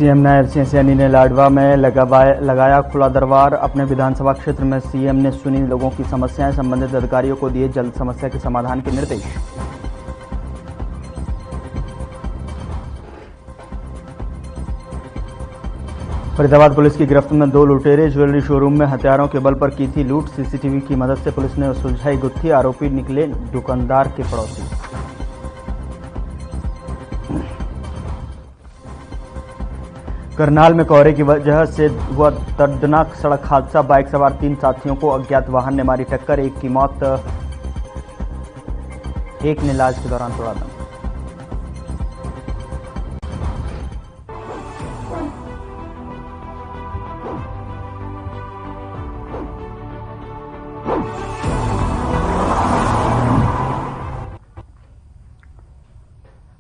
CM Nayab Singh Saini ने लाडवा में लगाया खुला दरबार। अपने विधानसभा क्षेत्र में सीएम ने सुनी लोगों की समस्याएं, संबंधित अधिकारियों को दिए जल्द समस्या के समाधान के निर्देश। फरीदाबाद पुलिस की गिरफ्त में 2 लुटेरे, ज्वेलरी शोरूम में हथियारों के बल पर की थी लूट। सीसीटीवी की मदद से पुलिस ने सुलझाई गुत्थी, आरोपी निकले दुकानदार के पड़ोसी। करनाल में कोहरे की वजह से हुआ दर्दनाक सड़क हादसा। बाइक सवार 3 साथियों को अज्ञात वाहन ने मारी टक्कर, एक की मौत, एक ने इलाज के दौरान तोड़ा दम।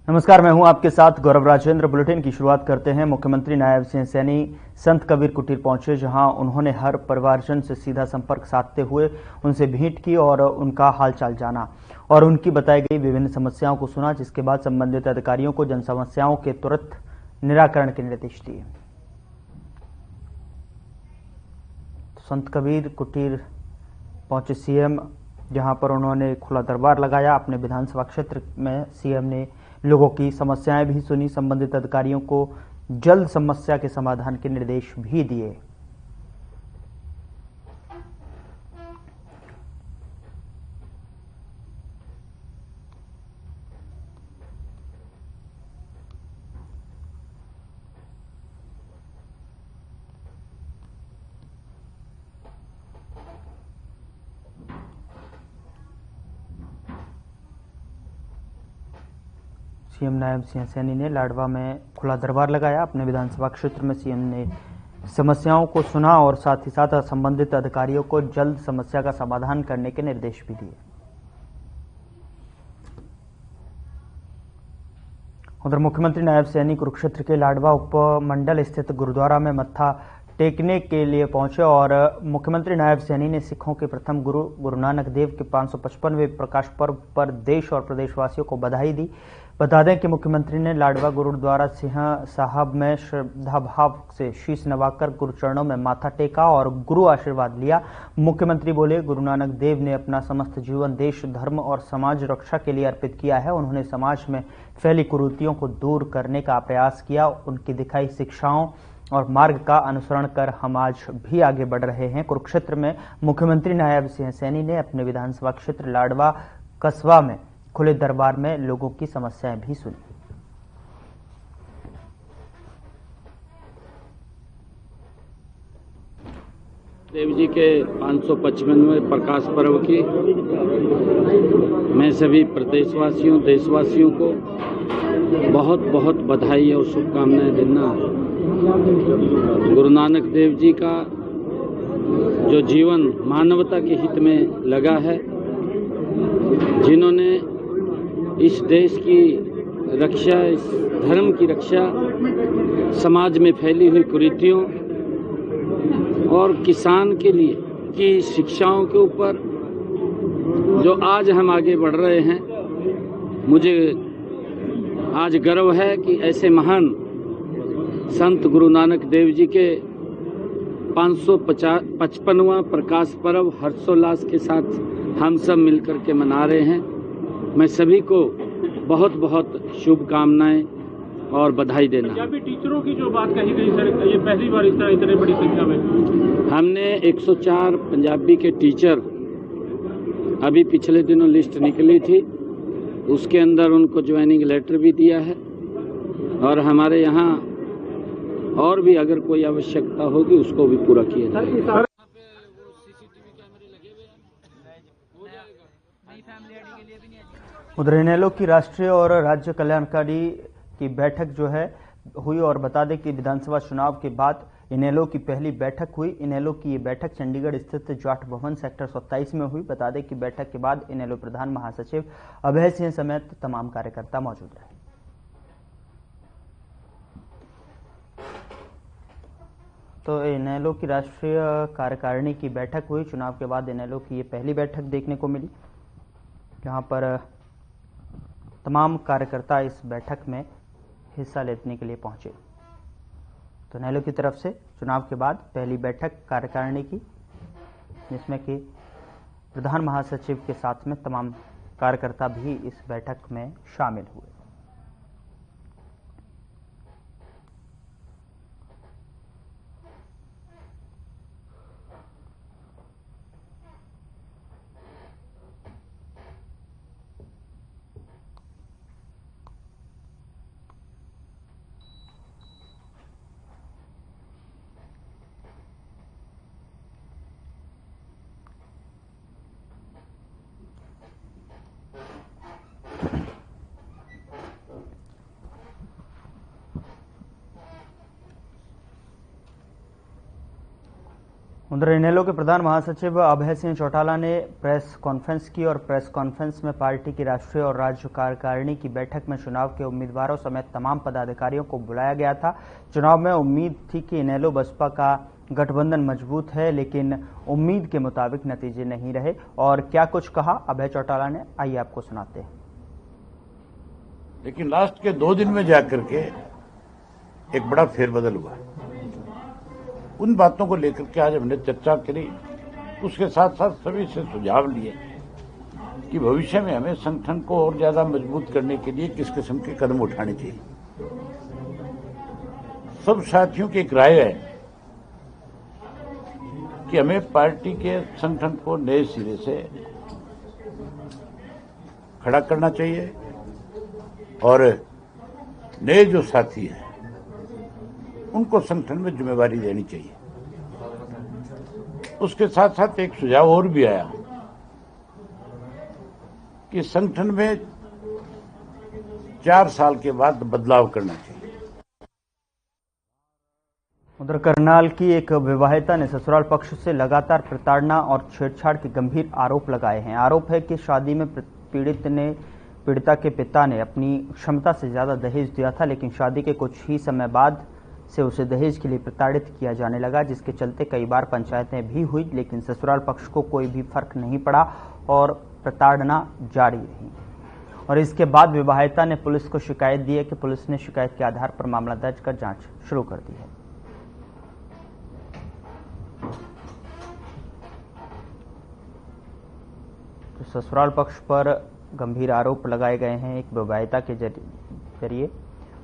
नमस्कार, मैं हूं आपके साथ गौरव राजेंद्र। बुलेटिन की शुरुआत करते हैं। मुख्यमंत्री नायब सिंह सैनी संत कबीर कुटीर पहुंचे, जहां उन्होंने हर परिवारजन से सीधा संपर्क साधते हुए उनसे भेंट की और उनका हालचाल जाना और उनकी बताई गई विभिन्न समस्याओं को सुना, जिसके बाद संबंधित अधिकारियों को जन समस्याओं के तुरंत निराकरण के निर्देश दिए। संत कबीर कुटीर पहुंचे सीएम, जहां पर उन्होंने खुला दरबार लगाया। अपने विधानसभा क्षेत्र में सीएम ने लोगों की समस्याएं भी सुनी, संबंधित अधिकारियों को जल्द समस्या के समाधान के निर्देश भी दिए। सीएम नायब सिंह सैनी ने लाडवा में खुला दरबार लगाया। अपने विधानसभा क्षेत्र में सीएम ने समस्याओं को सुना और साथ ही साथ संबंधित अधिकारियों को जल्द समस्या का समाधान करने के निर्देश भी दिए। उधर मुख्यमंत्री नायब सैनी कुरुक्षेत्र के लाडवा उपमंडल स्थित गुरुद्वारा में मत्था टेकने के लिए पहुंचे और मुख्यमंत्री नायब सैनी ने सिखों के प्रथम गुरु नानक देव के 555वें प्रकाश पर्व पर देश और प्रदेशवासियों को बधाई दी। बता दें कि मुख्यमंत्री ने लाडवा गुरुद्वारा सिंह साहब में श्रद्धा भाव से शीश नवाकर गुरु चरणों में माथा टेका और गुरु आशीर्वाद लिया। मुख्यमंत्री बोले, गुरु नानक देव ने अपना समस्त जीवन देश, धर्म और समाज रक्षा के लिए अर्पित किया है। उन्होंने समाज में फैली कुरीतियों को दूर करने का प्रयास किया। उनकी दिखाई शिक्षाओं और मार्ग का अनुसरण कर हम आज भी आगे बढ़ रहे हैं। कुरुक्षेत्र में मुख्यमंत्री नायब सिंह सैनी ने अपने विधानसभा क्षेत्र लाडवा कस्बा में खुले दरबार में लोगों की समस्याएं भी सुनी। देव जी के 555वें प्रकाश पर्व की मैं सभी प्रदेशवासियों, देशवासियों को बहुत बहुत बधाई और शुभकामनाएं देना। गुरु नानक देव जी का जो जीवन मानवता के हित में लगा है, जिन्होंने इस देश की रक्षा, इस धर्म की रक्षा, समाज में फैली हुई कुरीतियों और किसान के लिए की शिक्षाओं के ऊपर जो आज हम आगे बढ़ रहे हैं, मुझे आज गर्व है कि ऐसे महान संत गुरु नानक देव जी के 555वां प्रकाश पर्व हर्षोल्लास के साथ हम सब मिलकर के मना रहे हैं। मैं सभी को बहुत बहुत शुभकामनाएं और बधाई देना। पंजाबी टीचरों की जो बात कही गई सर, ये पहली बार इस तरह इतने बड़ी संख्या में हमने 104 पंजाबी के टीचर, अभी पिछले दिनों लिस्ट निकली थी, उसके अंदर उनको ज्वाइनिंग लेटर भी दिया है और हमारे यहाँ और भी अगर कोई आवश्यकता होगी उसको भी पूरा किया जाएगा। उधर इनेलो की राष्ट्रीय और राज्य कल्याणकारी की बैठक जो है हुई और बता दें कि विधानसभा चुनाव के बाद इनेलो की पहली बैठक हुई। इनेलो की ये बैठक चंडीगढ़ स्थित जाट भवन सेक्टर 27 में हुई। बता दें कि बैठक के बाद इनेलो प्रधान महासचिव अभय सिंह समेत तमाम कार्यकर्ता मौजूद रहे। तो इनेलो की राष्ट्रीय कार्यकारिणी की बैठक हुई। चुनाव के बाद इनेलो की ये पहली बैठक देखने को मिली, जहां पर तमाम कार्यकर्ता इस बैठक में हिस्सा लेने के लिए पहुंचे। तो इनेलो की तरफ से चुनाव के बाद पहली बैठक कार्यकारिणी की, जिसमें कि प्रधान महासचिव के साथ में तमाम कार्यकर्ता भी इस बैठक में शामिल हुए। उधर इनेलो के प्रधान महासचिव अभय सिंह चौटाला ने प्रेस कॉन्फ्रेंस की और प्रेस कॉन्फ्रेंस में पार्टी की राष्ट्रीय और राज्य कार्यकारिणी की बैठक में चुनाव के उम्मीदवारों समेत तमाम पदाधिकारियों को बुलाया गया था। चुनाव में उम्मीद थी कि इनेलो बसपा का गठबंधन मजबूत है, लेकिन उम्मीद के मुताबिक नतीजे नहीं रहे। और क्या कुछ कहा अभय चौटाला ने, आइए आपको सुनाते हैं। लेकिन लास्ट के 2 दिन में जाकर के एक बड़ा फेरबदल हुआ। उन बातों को लेकर के आज हमने चर्चा करी, उसके साथ साथ सभी से सुझाव लिए कि भविष्य में हमें संगठन को और ज्यादा मजबूत करने के लिए किस किस्म के कदम उठाने चाहिए। सब साथियों की एक राय है कि हमें पार्टी के संगठन को नए सिरे से खड़ा करना चाहिए और नए जो साथी हैं उनको संगठन में जिम्मेवारी देनी चाहिए। उसके साथ साथ एक सुझाव और भी आया कि संगठन में 4 साल के बाद बदलाव करना चाहिए। उधर करनाल की एक विवाहिता ने ससुराल पक्ष से लगातार प्रताड़ना और छेड़छाड़ के गंभीर आरोप लगाए हैं। आरोप है कि शादी में पीड़िता के पिता ने अपनी क्षमता से ज्यादा दहेज दिया था, लेकिन शादी के कुछ ही समय बाद से उसे दहेज के लिए प्रताड़ित किया जाने लगा, जिसके चलते कई बार पंचायतें भी हुई, लेकिन ससुराल पक्ष को कोई भी फर्क नहीं पड़ा और प्रताड़ना जारी रही। और इसके बाद विवाहिता ने पुलिस को शिकायत दी है कि पुलिस ने शिकायत के आधार पर मामला दर्ज कर जांच शुरू कर दी है। तो ससुराल पक्ष पर गंभीर आरोप लगाए गए हैं। एक विवाहिता के जरिए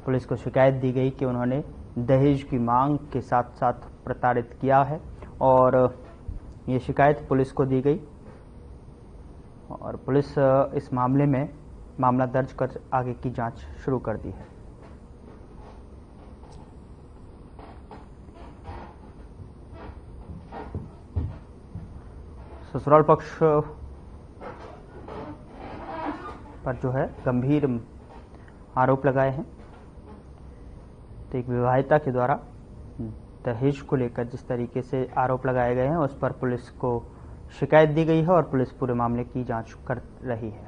पुलिस को शिकायत दी गई कि उन्होंने दहेज की मांग के साथ साथ प्रताड़ित किया है और ये शिकायत पुलिस को दी गई और पुलिस इस मामले में मामला दर्ज कर आगे की जांच शुरू कर दी है। ससुराल पक्ष पर जो है गंभीर आरोप लगाए हैं। तो एक विवाहिता के द्वारा दहेज को लेकर जिस तरीके से आरोप लगाए गए हैं, उस पर पुलिस को शिकायत दी गई है और पुलिस पूरे मामले की जांच कर रही है।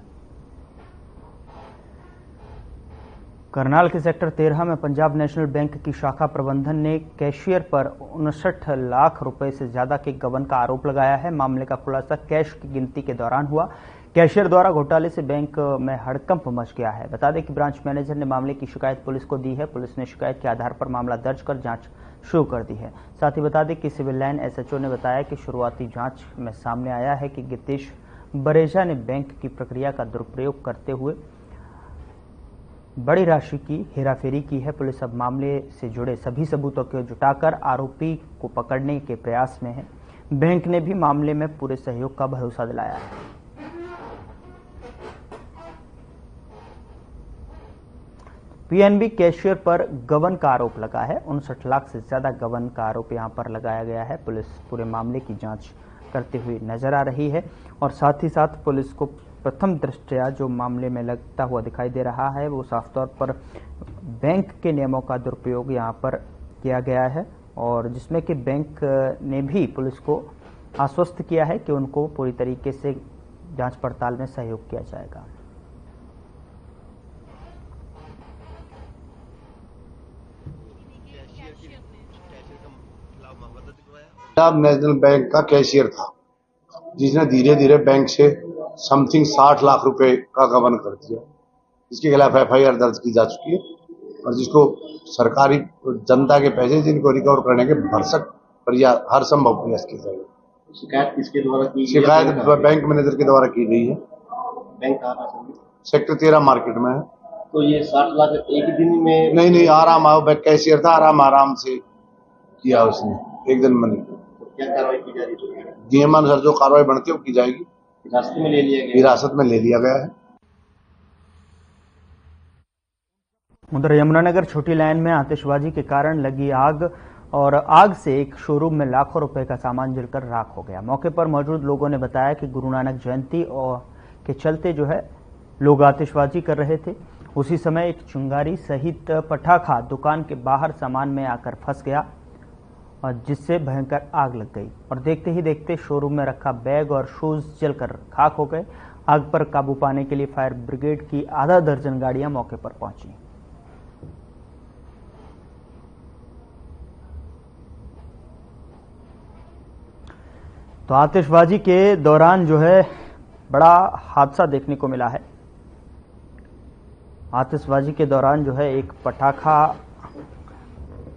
करनाल के सेक्टर 13 में पंजाब नेशनल बैंक की शाखा प्रबंधन ने कैशियर पर 59 लाख रुपए से ज्यादा के गबन का आरोप लगाया है। मामले का खुलासा कैश की गिनती के दौरान हुआ। कैशियर द्वारा घोटाले से बैंक में हड़कंप मच गया है। बता दें कि ब्रांच मैनेजर ने मामले की शिकायत पुलिस को दी है। पुलिस ने शिकायत के आधार पर मामला दर्ज कर जांच शुरू कर दी है। साथ ही बता दें कि सिविल लाइन एसएचओ ने बताया कि शुरुआती जांच में सामने आया है कि गितेश बरेजा ने बैंक की प्रक्रिया का दुरुपयोग करते हुए बड़ी राशि की हेराफेरी की है। पुलिस अब मामले से जुड़े सभी सबूतों को जुटाकर आरोपी को पकड़ने के प्रयास में है। बैंक ने भी मामले में पूरे सहयोग का भरोसा दिलाया है। पीएनबी कैशियर पर गबन का आरोप लगा है। 59 लाख से ज्यादा गबन का आरोप यहां पर लगाया गया है। पुलिस पूरे मामले की जांच करते हुए नजर आ रही है और साथ ही साथ पुलिस को प्रथम दृष्टया जो मामले में लगता हुआ दिखाई दे रहा है वो साफ तौर पर बैंक के नियमों का दुरुपयोग यहां पर किया गया है और जिसमें कि बैंक ने भी पुलिस को आश्वस्त किया है कि उनको पूरी तरीके से जांच पड़ताल में सहयोग किया जाएगा। पंजाब नेशनल बैंक का कैशियर था जिसने धीरे धीरे बैंक से समथिंग 60 लाख रुपए का गबन कर दिया। इसके खिलाफ एफआईआर दर्ज की जा चुकी है। और जिसको सरकारी जनता के पैसे जिनको रिकवर करने के भरसक प्रयास, हर संभव प्रयास किया जाएगा। शिकायत किसके द्वारा की? शिकायत बैंक मैनेजर के द्वारा की गई है। बैंक कहाँ पर? सेक्टर 13 मार्केट में है। तो ये 60 लाख एक ही दिन में? नहीं, आराम आओ, कैशियर था, आराम से किया उसने, एक दिन में नहीं। तो क्या कार्रवाई की जा रही है? नियमानुसार जो कार्रवाई बनती है वो की जाएगी। हिरासत में ले लिया गया? हिरासत में ले लिया गया है। उधर यमुनानगर छोटी लाइन में आतिशबाजी के कारण लगी आग और आग से एक शोरूम में लाखों रुपए का सामान जलकर राख हो गया। मौके पर मौजूद लोगों ने बताया कि गुरु नानक जयंती और के चलते जो है लोग आतिशबाजी कर रहे थे। उसी समय एक चिंगारी सहित पटाखा दुकान के बाहर सामान में आकर फंस गया और जिससे भयंकर आग लग गई और देखते ही देखते शोरूम में रखा बैग और शूज जलकर खाक हो गए। आग पर काबू पाने के लिए फायर ब्रिगेड की आधा दर्जन गाड़ियां मौके पर पहुंची। तो आतिशबाजी के दौरान जो है बड़ा हादसा देखने को मिला है। आतिशबाजी के दौरान जो है एक पटाखा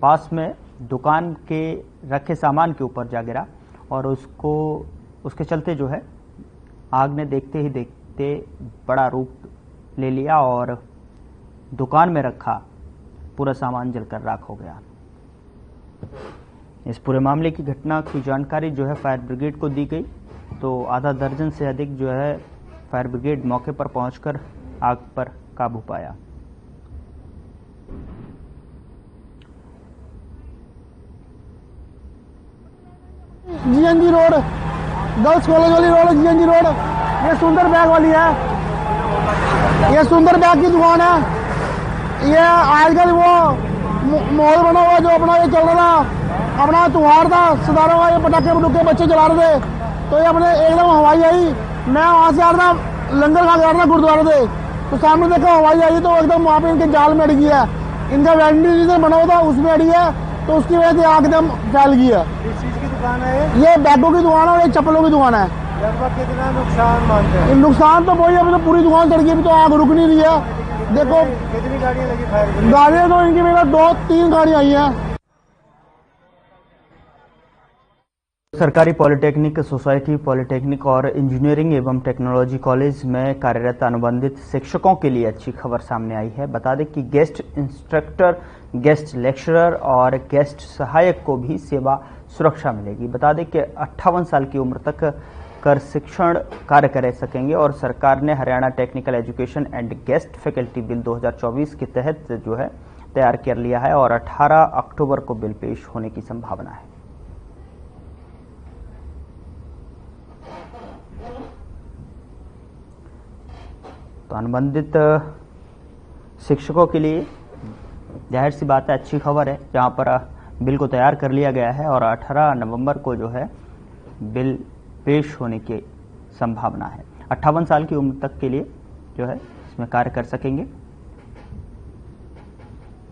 पास में दुकान के रखे सामान के ऊपर जा गिरा और उसके चलते जो है आग ने देखते ही देखते बड़ा रूप ले लिया और दुकान में रखा पूरा सामान जलकर राख हो गया। इस पूरे मामले की घटना की जानकारी जो है फायर ब्रिगेड को दी गई तो आधा दर्जन से अधिक जो है फायर ब्रिगेड मौके पर पहुंचकर आग पर काबू पाया। जीएनजी रोड, गर्ल्स कॉलेज वाली रोड, जीएनजी रोड, ये सुंदर बैग वाली है। ये सुंदर बैग की दुकान है। ये आजकल वो माहौल बना हुआ जो अपना ये चल रहा था, अपना त्योहार था सितारों का, ये पटाखे पटूखे बच्चे चला रहे थे तो ये अपने एकदम हवाई आई। मैं वहां से आ रहा था, लंगर खा के आ रहा था गुरुद्वारे से, तो सामने देखा हवाई आई तो एकदम वहां पे इनके जाल में अड़ी है। इनका वेंटिलेटर बना हुआ था उसमें अड़ी है तो उसकी वजह से आग एकदम फैल गई है। किस चीज की दुकान है ये बैगों की दुकान है और एक चप्पलों की दुकान है। लगभग कितना नुकसान मानते हैं? नुकसान तो वही, अभी तो पूरी दुकान सड़ गई, अभी तो आग रुक नहीं रही है। देखो कितनी गाड़ियां लगी फायर? गाड़ियां तो इनकी मेरा 2-3 गाड़ियां आई हैं। सरकारी पॉलिटेक्निक सोसाइटी पॉलिटेक्निक और इंजीनियरिंग एवं टेक्नोलॉजी कॉलेज में कार्यरत अनुबंधित शिक्षकों के लिए अच्छी खबर सामने आई है। बता दें कि गेस्ट इंस्ट्रक्टर, गेस्ट लेक्चरर और गेस्ट सहायक को भी सेवा सुरक्षा मिलेगी। बता दें कि 58 साल की उम्र तक कर शिक्षण कार्य कर सकेंगे और सरकार ने Haryana technical education and guest faculty bill 2024 के तहत जो है तैयार कर लिया है और 18 अक्टूबर को बिल पेश होने की संभावना है। तो अनुबंधित शिक्षकों के लिए जाहिर सी बात है अच्छी खबर है, जहां पर बिल को तैयार कर लिया गया है और 18 नवंबर को जो है बिल पेश होने की संभावना है। 58 साल की उम्र तक के लिए जो है इसमें कार्य कर सकेंगे।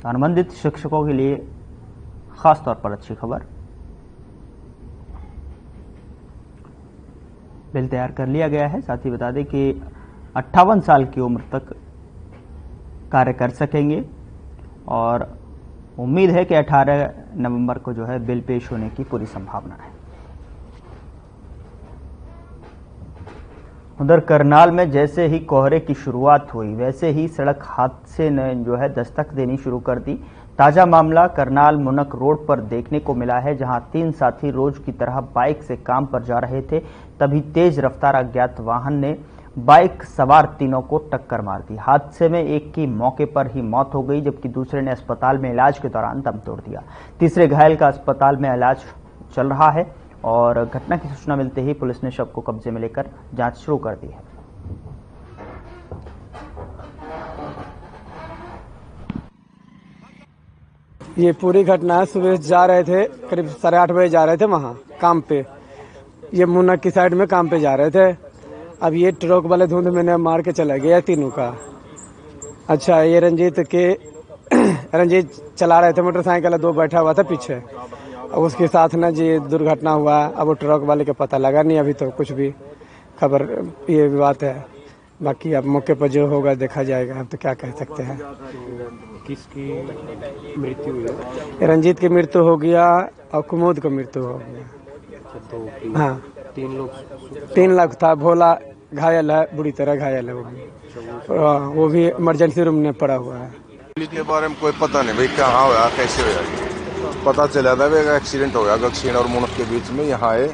अनुबंधित शिक्षकों के लिए खास तौर पर अच्छी खबर, बिल तैयार कर लिया गया है। साथ ही बता दें कि 58 साल की उम्र तक कार्य कर सकेंगे और उम्मीद है कि 18 नवंबर को जो है बिल पेश होने की पूरी संभावना है। उधर करनाल में जैसे ही कोहरे की शुरुआत हुई वैसे ही सड़क हादसे ने जो है दस्तक देनी शुरू कर दी। ताजा मामला करनाल मुनक रोड पर देखने को मिला है, जहां 3 साथी रोज की तरह बाइक से काम पर जा रहे थे, तभी तेज रफ्तार अज्ञात वाहन ने बाइक सवार तीनों को टक्कर मार दी। हादसे में एक की मौके पर ही मौत हो गई, जबकि दूसरे ने अस्पताल में इलाज के दौरान दम तोड़ दिया। तीसरे घायल का अस्पताल में इलाज चल रहा है और घटना की सूचना मिलते ही पुलिस ने शव को कब्जे में लेकर जांच शुरू कर दी है। ये पूरी घटना सुबह जा रहे थे, करीब 8:30 बजे जा रहे थे वहाँ काम पे। ये मुनक की साइड में काम पे जा रहे थे। अब ये ट्रक वाले धुंध में मार के चला गया तीनों का। अच्छा, ये रंजीत चला रहे थे मोटरसाइकिल, 2 बैठा हुआ था पीछे। अब उसके साथ ना जी दुर्घटना हुआ। अब वो ट्रक वाले का पता लगा नहीं अभी तो कुछ भी खबर, ये बात है। बाकी अब मौके पर जो होगा देखा जाएगा, अब तो क्या कह सकते हैं। किसकी मृत्यु हुई है? रंजीत की मृत्यु हो गया और कुमुद की मृत्यु हो गया। तो हाँ 3 लोग 3 लाख था। भोला घायल है, बुरी तरह घायल है वो भी इमरजेंसी रूम में पड़ा हुआ है। के बारे में कोई पता नहीं भाई, कहाँ हुआ कैसे हुआ। पता चला था भाई एक्सीडेंट हो गया गक्षीण और मुनक के बीच में। यहाँ आए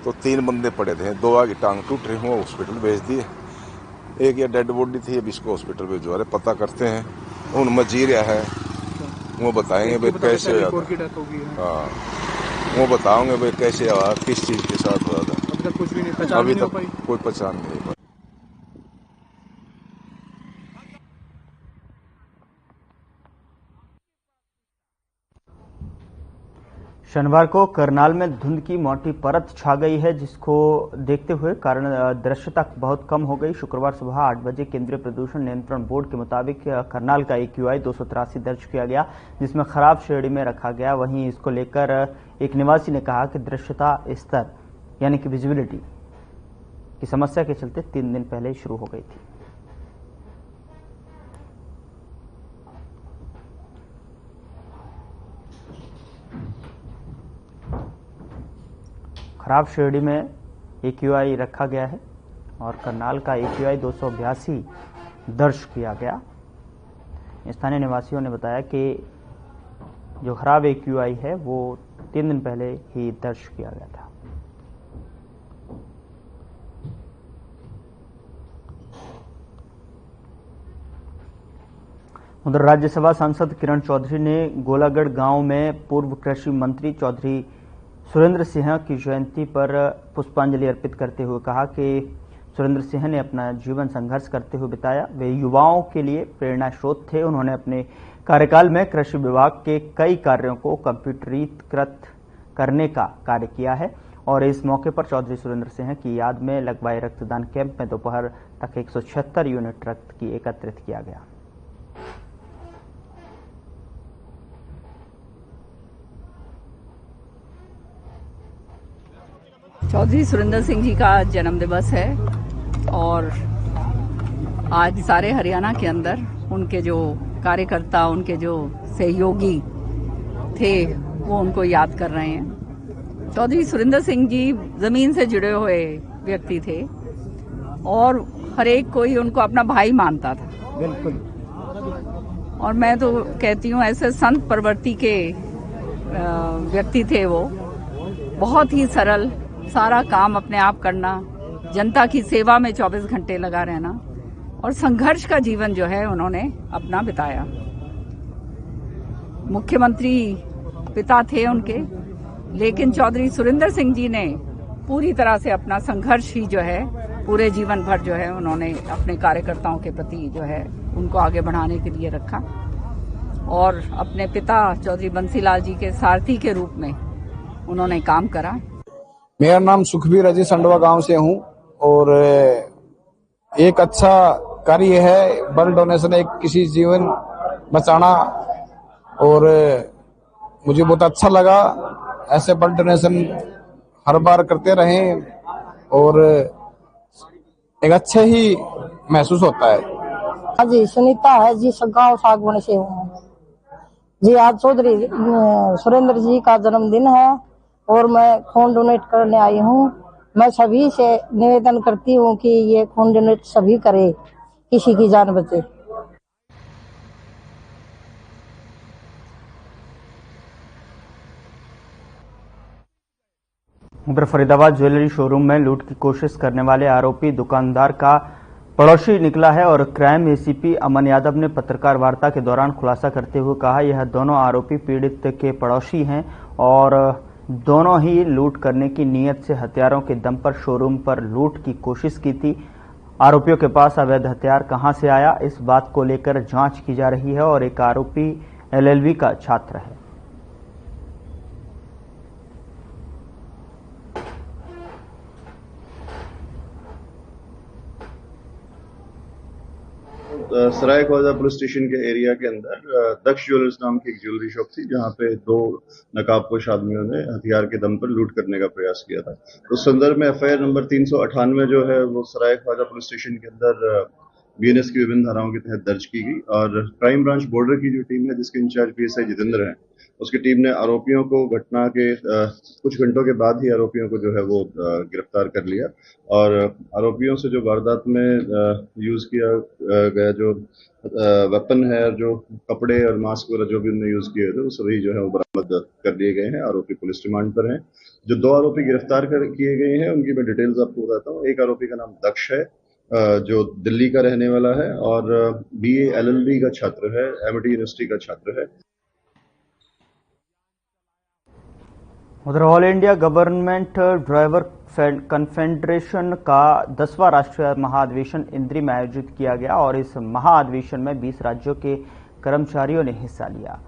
तो 3 बंदे पड़े थे, 2 आगे टांग टूट रही हूँ, हॉस्पिटल भेज दिए। एक ये डेड बॉडी थी, अब इसको हॉस्पिटल भिजवा रहे, पता करते हैं। उन मजीरिया है, वो बताएंगे भाई कैसे हुआ था। हाँ वो बताओगे भाई कैसे हुआ, किस चीज के साथ हुआ था। अभी तक कुछ भी नहीं पहचान, अभी तक कोई पहचान नहीं। शनिवार को करनाल में धुंध की मोटी परत छा गई है, जिसको देखते हुए कारण दृश्यता बहुत कम हो गई। शुक्रवार सुबह 8 बजे केंद्रीय प्रदूषण नियंत्रण बोर्ड के मुताबिक करनाल का AQI 283 दर्ज किया गया, जिसमें खराब श्रेणी में रखा गया। वहीं इसको लेकर एक निवासी ने कहा कि दृश्यता स्तर यानी कि विजिबिलिटी की समस्या के चलते 3 दिन पहले शुरू हो गई थी। खराब श्रेणी में AQI रखा गया है और करनाल का AQI 282 दर्ज किया गया। स्थानीय निवासियों ने बताया कि जो खराब AQI है वो 3 दिन पहले ही दर्ज किया गया था। उधर राज्यसभा सांसद किरण चौधरी ने गोलागढ़ गांव में पूर्व कृषि मंत्री चौधरी सुरेंद्र सिंह की जयंती पर पुष्पांजलि अर्पित करते हुए कहा कि सुरेंद्र सिंह ने अपना जीवन संघर्ष करते हुए बिताया। वे युवाओं के लिए प्रेरणा स्रोत थे। उन्होंने अपने कार्यकाल में कृषि विभाग के कई कार्यों को कंप्यूटरीकृत करने का कार्य किया है और इस मौके पर चौधरी सुरेंद्र सिंह की याद में लगवाए रक्तदान कैंप में दोपहर तक 176 यूनिट रक्त की एकत्रित किया गया। चौधरी सुरेंद्र सिंह जी का जन्म दिवस है और आज सारे हरियाणा के अंदर उनके जो कार्यकर्ता, उनके जो सहयोगी थे वो उनको याद कर रहे हैं। चौधरी सुरेंद्र सिंह जी जमीन से जुड़े हुए व्यक्ति थे और हर एक कोई उनको अपना भाई मानता था। बिल्कुल। और मैं तो कहती हूँ ऐसे संत प्रवृत्ति के व्यक्ति थे वो। बहुत ही सरल, सारा काम अपने आप करना, जनता की सेवा में 24 घंटे लगा रहना और संघर्ष का जीवन जो है उन्होंने अपना बिताया। मुख्यमंत्री पिता थे उनके, लेकिन चौधरी सुरेंद्र सिंह जी ने पूरी तरह से अपना संघर्ष ही जो है पूरे जीवन भर जो है उन्होंने अपने कार्यकर्ताओं के प्रति जो है उनको आगे बढ़ाने के लिए रखा और अपने पिता चौधरी बंसीलाल जी के सारथी के रूप में उन्होंने काम करा। मेरा नाम सुखबीर अजय संडवा गांव से हूं और एक अच्छा कार्य है ब्लड डोनेशन, एक किसी जीवन बचाना और मुझे बहुत अच्छा लगा। ऐसे ब्लड डोनेशन हर बार करते रहें और एक अच्छा ही महसूस होता है। जी सुनीता है जी, गाँव सागवन से हूँ जी। आज चौधरी सुरेंद्र जी का जन्मदिन है और मैं खून डोनेट करने आई हूँ। मैं सभी से निवेदन करती हूँ कि ये खून डोनेट सभी करे, किसी की जान बचे। उधर फरीदाबाद ज्वेलरी शोरूम में लूट की कोशिश करने वाले आरोपी दुकानदार का पड़ोसी निकला है और क्राइम ACP अमन यादव ने पत्रकार वार्ता के दौरान खुलासा करते हुए कहा यह दोनों आरोपी पीड़ित के पड़ोसी हैं और दोनों ही लूट करने की नीयत से हथियारों के दम पर शोरूम पर लूट की कोशिश की थी। आरोपियों के पास अवैध हथियार कहां से आया, इस बात को लेकर जांच की जा रही है और एक आरोपी LLB का छात्र है। सराय ख्वाजा पुलिस स्टेशन के एरिया के अंदर दक्ष ज्वेलर्स नाम की एक ज्वेलरी शॉप थी, जहां पे 2 नकाबपोश आदमियों ने हथियार के दम पर लूट करने का प्रयास किया था। उस संदर्भ में एफआईआर नंबर 398 जो है वो सराय ख्वाजा पुलिस स्टेशन के अंदर बीएनएस की विभिन्न धाराओं के तहत दर्ज की गई और क्राइम ब्रांच बॉर्डर की जो टीम है, जिसके इंचार्ज पीएसआई जितेंद्र हैं, उसकी टीम ने आरोपियों को घटना के कुछ घंटों के बाद ही आरोपियों को जो है वो गिरफ्तार कर लिया और आरोपियों से जो वारदात में यूज किया गया जो वेपन है और जो कपड़े और मास्क वगैरह जो भी उन्होंने यूज किए थे वो सभी जो है वो बरामद कर लिए गए हैं। आरोपी पुलिस रिमांड पर हैं। जो 2 आरोपी गिरफ्तार किए गए हैं उनकी मैं डिटेल्स आपको बताता हूँ। एक आरोपी का नाम दक्ष है, जो दिल्ली का रहने वाला है और BA LLB का छात्र है, एमिटी यूनिवर्सिटी का छात्र है। उधर all India government driver confederation का 10वां राष्ट्रीय महाधिवेशन इंद्री में आयोजित किया गया और इस महाधिवेशन में 20 राज्यों के कर्मचारियों ने हिस्सा लिया।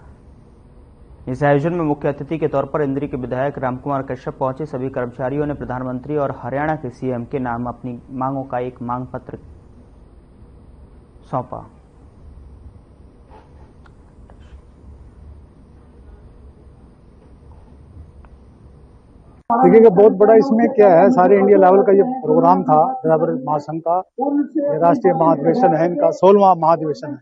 इस आयोजन में मुख्य अतिथि के तौर पर इंद्री के विधायक रामकुमार कश्यप पहुंचे। सभी कर्मचारियों ने प्रधानमंत्री और हरियाणा के सीएम के नाम अपनी मांगों का एक मांग पत्र सौंपा। देखिएगा बहुत बड़ा इसमें क्या है, सारे इंडिया लेवल का ये प्रोग्राम था ड्राइवर महासंघ का। राष्ट्रीय महाधिवेशन है, इनका 16वां महाधिवेशन है।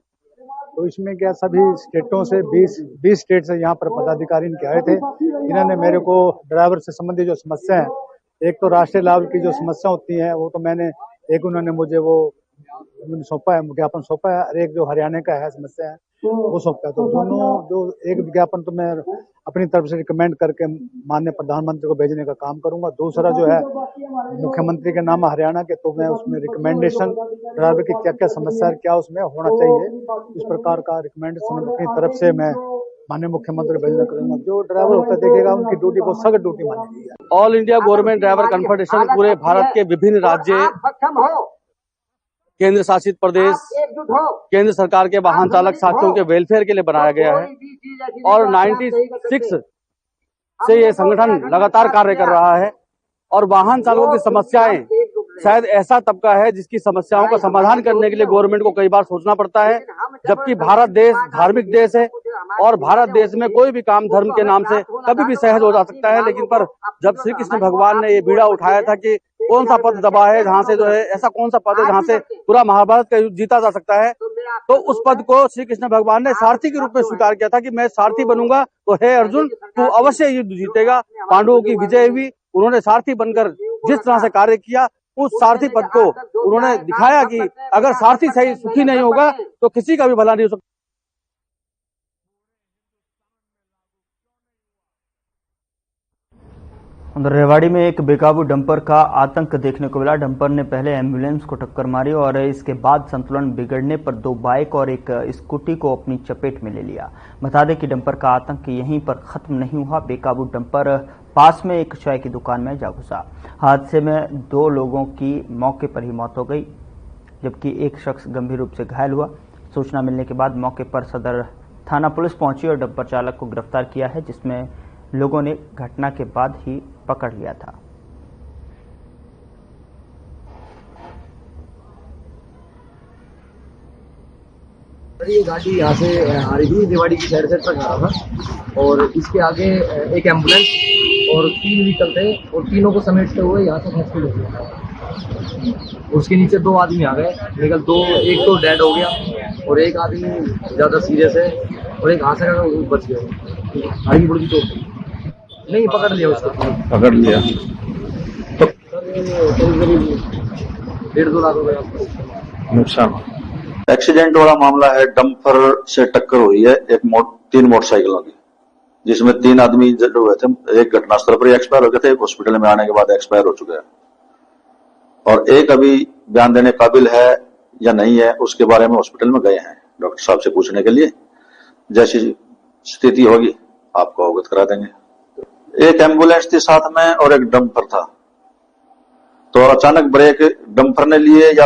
तो इसमें क्या सभी स्टेटों से 20 स्टेट से यहाँ पर पदाधिकारी इनके आए थे। इन्होंने मेरे को ड्राइवर से संबंधित जो समस्या है, एक तो राष्ट्रीय लेवल की जो समस्या होती है वो तो मैंने एक उन्होंने मुझे वो सौंपा है, ज्ञापन सौंपा है, और एक जो हरियाणा का है समस्या है वो सौंपा है। तो दोनों जो एक विज्ञापन तो मैं अपनी तरफ से रिकमेंड करके माननीय प्रधानमंत्री को भेजने का काम करूंगा। दूसरा जो है मुख्यमंत्री के नाम हरियाणा के, तो मैं उसमें रिकमेंडेशन ड्राइवर की क्या क्या समस्या है, क्या उसमें होना चाहिए, इस प्रकार का रिकमेंडेशन अपनी तरफ से मैं माननीय मुख्यमंत्री को भेजना करूंगा। जो ड्राइवर होता देखिएगा उनकी ड्यूटी को सख्त ड्यूटी मानी गई है। All India government driver confederation पूरे भारत के विभिन्न राज्य, केंद्र शासित प्रदेश, केंद्र सरकार के वाहन चालक साथियों के वेलफेयर के लिए बनाया गया है और 96 से ये संगठन लगातार कार्य कर रहा है। और वाहन चालकों की समस्याएं शायद ऐसा तबका है जिसकी समस्याओं का समाधान करने के लिए गवर्नमेंट को कई बार सोचना पड़ता है, जबकि भारत देश धार्मिक देश है और भारत देश में कोई भी काम धर्म के नाम से कभी भी सहज हो जा सकता है। लेकिन पर जब श्री कृष्ण भगवान ने ये बीड़ा उठाया था कि कौन सा पद दबा है जहाँ से जो है, ऐसा कौन सा पद है जहाँ से पूरा महाभारत का युद्ध जीता जा सकता है, तो उस पद को श्री कृष्ण भगवान ने सारथी के रूप में स्वीकार किया था कि मैं सारथी बनूंगा, तो हे अर्जुन तू अवश्य युद्ध जीतेगा। पांडवों की विजय हुई, उन्होंने सारथी बनकर जिस तरह से कार्य किया, उस सारथी पद को उन्होंने दिखाया कि अगर सारथी सही सुखी नहीं होगा तो किसी का भी भला नहीं हो सकता। उधर रेवाड़ी में एक बेकाबू डंपर का आतंक देखने को मिला। डंपर ने पहले एम्बुलेंस को टक्कर मारी और इसके बाद संतुलन बिगड़ने पर 2 बाइक और एक स्कूटी को अपनी चपेट में ले लिया। बता दें कि डंपर का आतंक यहीं पर खत्म नहीं हुआ। बेकाबू डंपर पास में एक चाय की दुकान में जा घुसा। हादसे में 2 लोगों की मौके पर ही मौत हो गई, जबकि एक शख्स गंभीर रूप से घायल हुआ। सूचना मिलने के बाद मौके पर सदर थाना पुलिस पहुंची और डंपर चालक को गिरफ्तार किया है, जिसमें लोगों ने घटना के बाद ही पकड़ लिया था। ये गाड़ी यहाँ से आ रही थी, रेवाड़ी की शहर से ट्रक आ रहा था और इसके आगे एक एम्बुलेंस और 3 व्हीकल थे और तीनों को समेटते हुए यहाँ से हॉस्पिटल ले गया। उसके नीचे 2 आदमी आ गए, लेकिन 2 एक तो डेड हो गया और एक आदमी ज्यादा सीरियस है और एक हाथ से बच गया। आगे बुढ़ी तो नहीं पकड़ लिया, उसको पकड़ लिया तो 1.5-2 लाख हो गया नुकसान। एक्सीडेंट वाला मामला है, डंपर से टक्कर हुई है 3 मोटरसाइकिलों की, जिसमें 3 आदमी इंजर्ड हुए थे। एक घटनास्थल पर एक्सपायर हो गए थे, एक हॉस्पिटल में आने के बाद एक्सपायर हो चुके हैं और एक अभी बयान देने काबिल है या नहीं है उसके बारे में हॉस्पिटल में गए हैं डॉक्टर साहब से पूछने के लिए। जैसी स्थिति होगी आपको अवगत करा देंगे। एक एम्बुलेंस थी साथ में और एक डंपर था, तो अचानक ब्रेक डंपर ने लिए या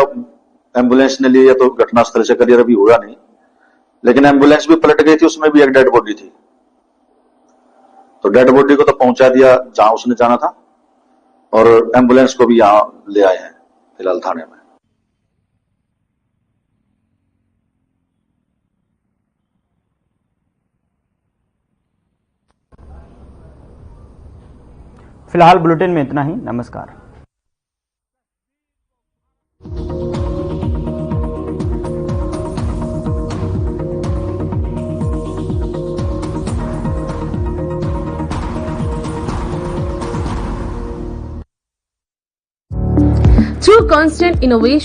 एम्बुलेंस ने लिए तो घटनास्थल से करियर अभी हुआ नहीं, लेकिन एम्बुलेंस भी पलट गई थी, उसमें भी एक डेड बॉडी थी। तो डेड बॉडी को तो पहुंचा दिया जहां उसने जाना था और एम्बुलेंस को भी यहां ले आए हैं फिलहाल थाने में। फिलहाल बुलेटिन में इतना ही। नमस्कार। Through constant innovation